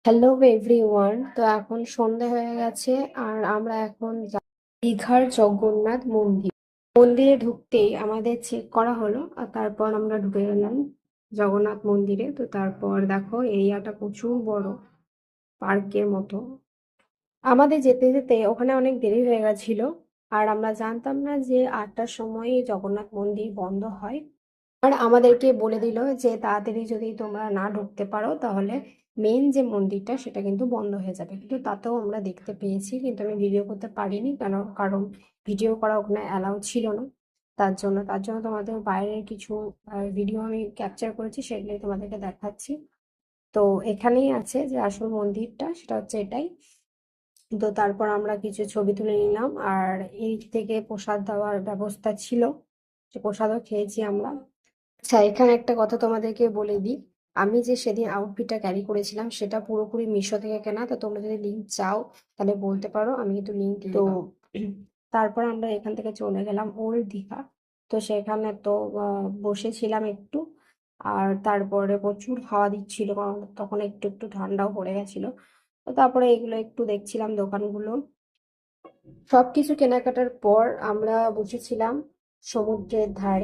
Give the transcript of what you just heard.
Hello everyone, তো এখন সন্ধে হয়ে গেছে। আর আমরা এখন দীঘার জগন্নাথ মন্দির। মন্দিরে ঢুকতেই আমাদের চেক করা হলো, আর তারপর আমরা ঢুকে গেলাম জগন্নাথ মন্দিরে। তো তারপর দেখো এরিয়াটা প্রচুর বড়, পার্কের মতো। আমাদের যেতে যেতে ওখানে অনেক দেরি হয়ে গেছিল, আর আমরা জানতাম না যে 8টার সময় জগন্নাথ মন্দির বন্ধ হয়। আর আমাদেরকে বলে দিল যে তাড়াতাড়ি যদি তোমরা না ঢুকতে পারো তাহলে মেন যে মন্দিরটা সেটা কিন্তু বন্ধ হয়ে যাবে। কিন্তু তাতেও আমরা দেখতে পেয়েছি, কিন্তু আমি ভিডিও করতে পারিনি কারণ ভিডিও করা ওখানে অ্যালাউ ছিল না। তার জন্য তোমাদের বাইরের কিছু ভিডিও আমি ক্যাপচার করেছি, সেগুলোই তোমাদেরকে দেখাচ্ছি। তো এখানেই আছে যে আসল মন্দিরটা, সেটা হচ্ছে এটাই। তো তারপর আমরা কিছু ছবি তুলে নিলাম, আর এই থেকে প্রসাদ দেওয়ার ব্যবস্থা ছিল, যে প্রসাদও খেয়েছি আমরা। আচ্ছা, এখানে একটা কথা তোমাদেরকে বলে দিই। আমি যে সেদিন আউটফিটটা ক্যারি করেছিলাম সেটা পুরোপুরি মিশো থেকে কেনা। তো তোমরা যদি লিঙ্ক চাও তাহলে বলতে পারো, আমি কিন্তু লিঙ্ক তো। তারপর আমরা এখান থেকে চলে গেলাম ওল্ড দীঘা। তো সেখানে তো বসেছিলাম একটু। আর তারপরে প্রচুর হাওয়া দিচ্ছিল, কারণ তখন একটু একটু ঠান্ডাও পড়ে গেছিল। তো তারপরে এগুলো একটু দেখছিলাম দোকানগুলো। সবকিছু কেনাকাটার পর আমরা বসেছিলাম সমুদ্রের ধারে।